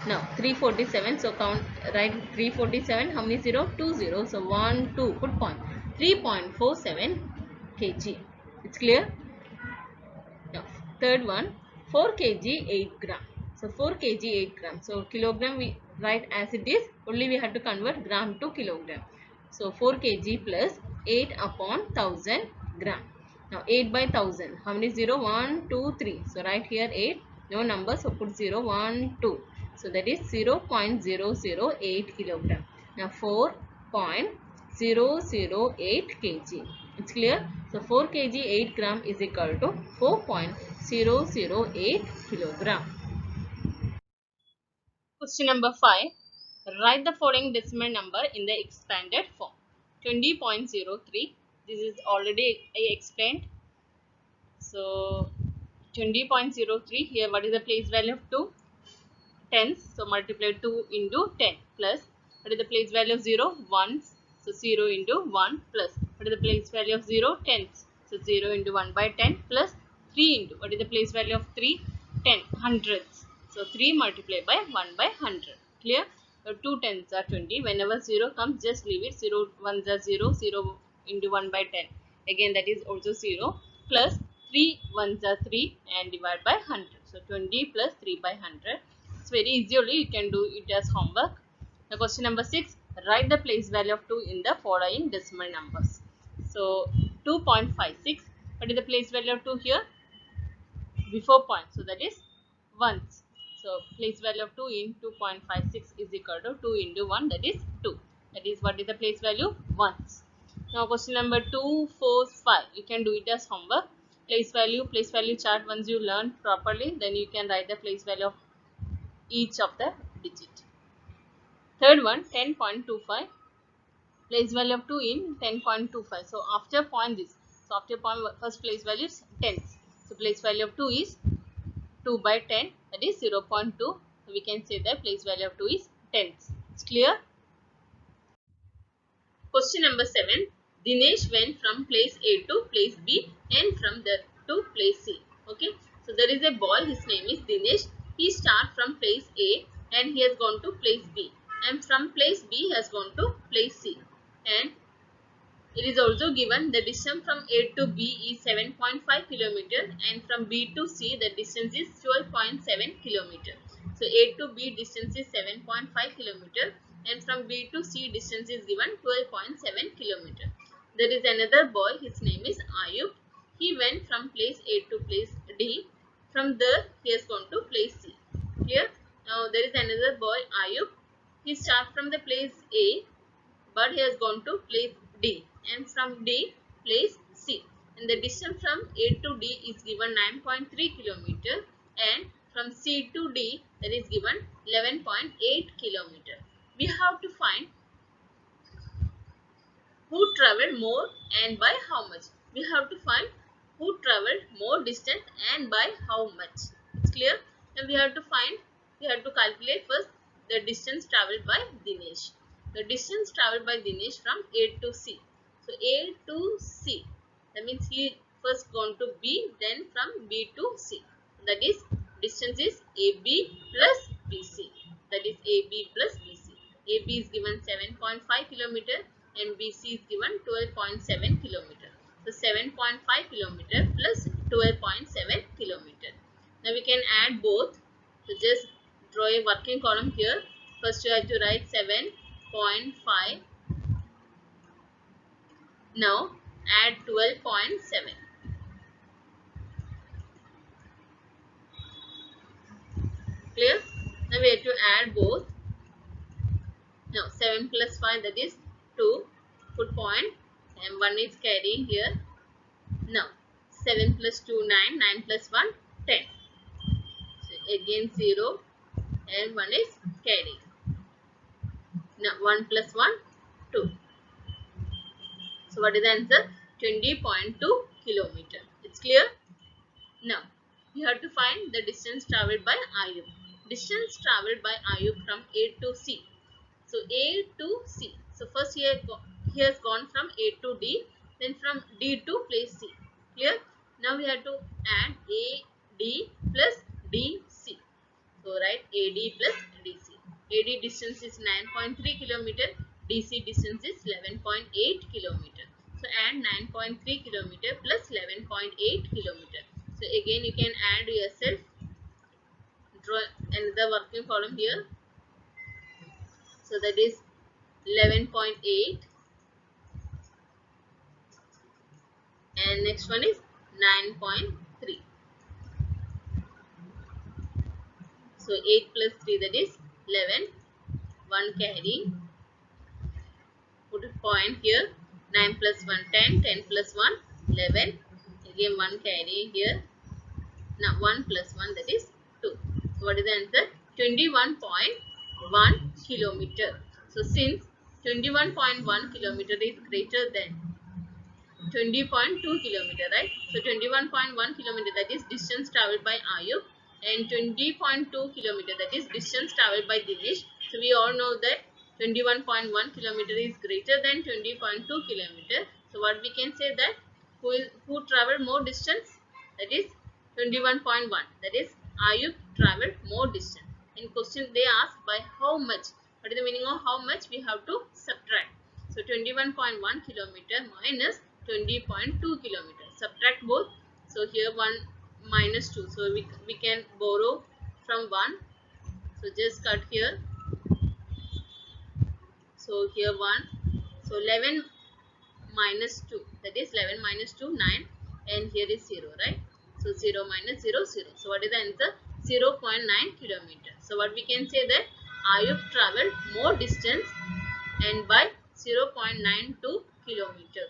Now 347, so count, write 347, how many 0? 2 zeros, so 1, 2, put point, 3.47 kg. It's clear? Now third one, 4 kg 8 gram. So 4 kg 8 gram. So kilogram we write as it is, only we have to convert gram to kilogram. So 4 kg plus 8 upon 1000 gram. Now 8 by 1000, how many 0? 1, 2, 3. So write here 8, no number, so put 0, 1, 2. So that is 0.008 kilogram. Now 4.008 kg. It's clear? So 4 kg 8 gram is equal to 4.008 kilogram. Question number 5. Write the following decimal number in the expanded form. 20.03. This is already I explained. So 20.03, here what is the place value of 2? Tens. So multiply 2 into 10 plus what is the place value of 0? Ones. So 0 into 1 plus what is the place value of 0? Tens. So 0 into 1 by 10 plus 3 into what is the place value of 3? 10. Hundredths. So 3 multiplied by 1 by 100. Clear? So 2 tens are 20. Whenever 0 comes, just leave it. 0 ones are 0. 0 into 1 by 10. Again, that is also 0. Plus 3 ones are 3 and divide by 100. So 20 plus 3 by 100. It's very easy only, you can do it as homework. Now question number 6, write the place value of 2 in the following decimal numbers. So 2.56, what is the place value of 2 here? Before point, so that is ones. So place value of 2 in 2.56 is equal to 2 into 1, that is 2. That is what is the place value? Ones. Now question number 2, 4, 5, you can do it as homework. Place value chart, once you learn properly, then you can write the place value of each of the digit. Third one, 10.25, place value of 2 in 10.25. So after point this, so after point first place value is tens. So place value of 2 is 2 by 10, that is 0.2. So we can say that place value of 2 is tens. It's clear? Question number 7. Dinesh went from place A to place B and from there to place C. Okay. So there is a boy, his name is Dinesh. He starts from place A and he has gone to place B. And from place B has gone to place C. And it is also given the distance from A to B is 7.5 km and from B to C the distance is 12.7 km. So A to B distance is 7.5 km and from B to C distance is given 12.7 km. There is another boy, his name is Ayub. He went from place A to place D. From there he has gone to place C. Clear? Now there is another boy Ayub. He starts from the place A but he has gone to place D and from D place C, and the distance from A to D is given 9.3 km and from C to D that is given 11.8 km. We have to find who traveled more and by how much. We have to find who traveled more distance and by how much. It's clear? Now we have to calculate first the distance traveled by Dinesh. The distance traveled by Dinesh from A to C. So A to C. That means he first gone to B, then from B to C. That is distance is AB plus BC. That is AB plus BC. AB is given 7.5 km and BC is given 12.7 km. So 7.5 km plus 12.7 km. Now we can add both. So just draw a working column here. First you have to write 7.5. Now add 12.7. Clear? Now we have to add both. Now 7 plus 5, that is 2. Put point and 1 is carrying here. Now 7 plus 2 9, 9 plus 1 10. So again 0 and 1 is carrying. Now 1 plus 1 2. So what is the answer? 20.2 kilometer. It's clear? Now you have to find the distance traveled by Ayub. Distance traveled by Ayub from A to C. So A to C. So first he has gone from A to D, then from D to place C. Clear? Now we have to add A, D plus DC. So write AD plus DC. AD distance is 9.3 kilometer. DC distance is 11.8 kilometer. So add 9.3 kilometer plus 11.8 kilometer. So again you can add yourself. Draw another working problem here. So that is 11.8 and next one is 9.3. So 8 plus 3 that is 11. 1 carry. Put a point here. 9 plus 1 10. 10 plus 1 11. Again 1 carry here. Now 1 plus 1 that is 2. So what is the answer? 21.1 kilometer. So since 21.1 kilometer is greater than 20.2 kilometer, right? So 21.1 kilometer that is distance traveled by Ayub and 20.2 kilometer that is distance traveled by Dinesh. So we all know that 21.1 kilometer is greater than 20.2 kilometer. So what we can say that who traveled more distance, that is 21.1, that is Ayub traveled more distance. In question they ask by how much. What is the meaning of how much? We have to subtract. So 21.1 kilometer minus 20.2 kilometer. Subtract both. So here 1 minus 2. So we can borrow from 1. So just cut here. So here 1. So 11 minus 2. That is 11 minus 2, 9. And here is 0, right? So 0 minus 0, 0. So what is the answer? 0.9 kilometer. So what we can say that Ayub traveled more distance and by 0.92 kilometer.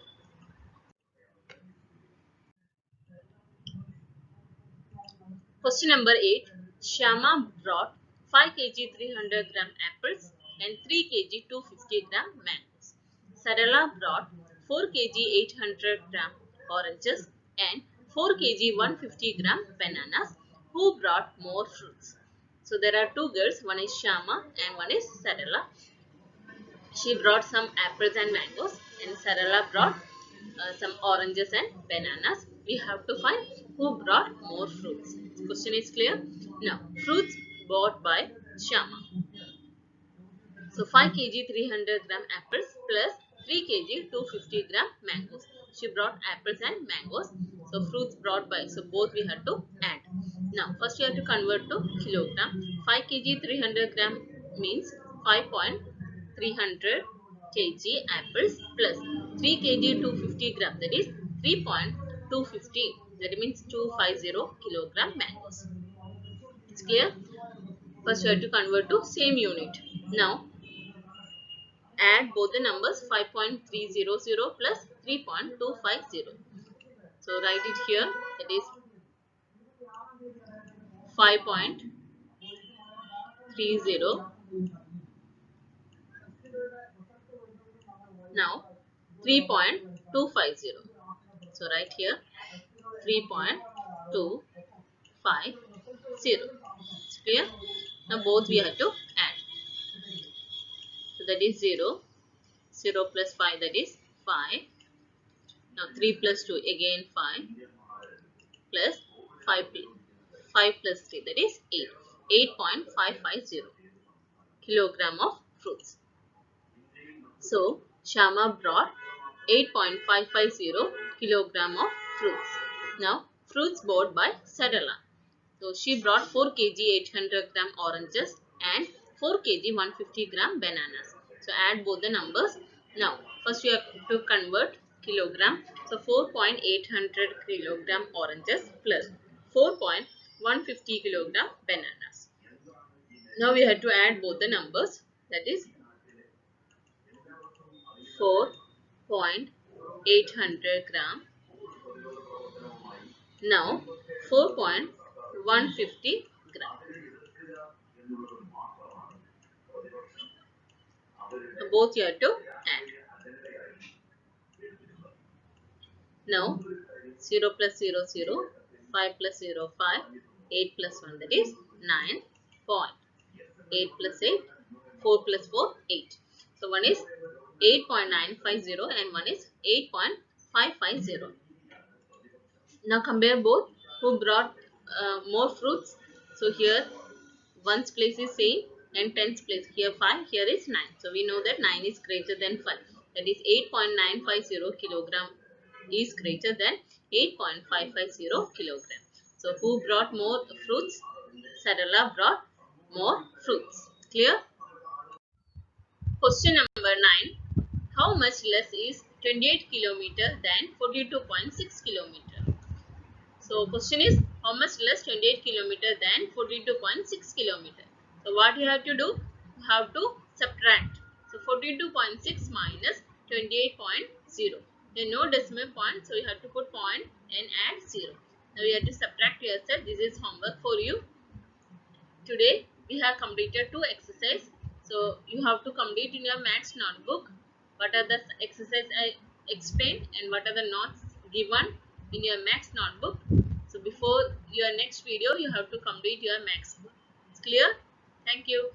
Question number 8. Shyama brought 5 kg 300 gram apples and 3 kg 250 gram mangoes. Sarala brought 4 kg 800 gram oranges and 4 kg 150 gram bananas. Who brought more fruits? So there are two girls, one is Shyama and one is Sarala. She brought some apples and mangoes and Sarala brought some oranges and bananas. We have to find who brought more fruits. Question is clear? Now, fruits bought by Shyama. So, 5 kg 300 gram apples plus 3 kg 250 gram mangoes. She brought apples and mangoes. So, fruits brought by, so both we have to add. Now, first we have to convert to kilogram. 5 kg 300 gram means 5.300 kg apples plus 3 kg 250 gram, that is 3.250, that means 250 kilogram mangoes. It's clear? First we have to convert to same unit. Now add both the numbers, 5.300 plus 3.250. So write it here, that is 5.30 now 3.250. So write here 3.250. It's clear? Now both we have to add. So that is 0. 0 plus 5, that is 5. Now 3 plus 2, again 5. Plus 5 plus 3, that is 8. 8.550 kilogram of fruits. So Shyama brought 8.550 kilogram of fruits. Now fruits bought by Sarala. So she brought 4 kg 800 gram oranges and 4 kg 150 gram bananas. So add both the numbers. Now first we have to convert kilogram. So 4.800 kilogram oranges plus 4.150 kilogram bananas. Now we have to add both the numbers, that is 4.800 gram. Now 4.150 gram. Both you have to add. Now 0 plus 0, 0, 5 plus 0, 5, 8 plus 1, that is 9 point. 8 plus 8, 4 plus 4, 8. So one is 8.950 and one is 8.550. Now compare both. Who brought more fruits. So here ones place is same and tens place. Here 5, here is 9. So we know that 9 is greater than 5. That is 8.950 kilogram is greater than 8.550 kilogram. So who brought more fruits? Sarala brought more fruits. Clear? Question number 9. How much less is 28 kilometer than 42.6 kilometer? So question is, how much less 28 kilometer than 42.6 kilometer? So what you have to do? You have to subtract. So 42.6 minus 28.0. There is no decimal point, so you have to put point and add 0. Now you have to subtract yourself. This is homework for you. Today we have completed 2 exercises. So you have to complete in your maths notebook what are the exercise I explained and what are the notes given in your maths notebook. So before your next video you have to complete your maths book. It's clear? Thank you.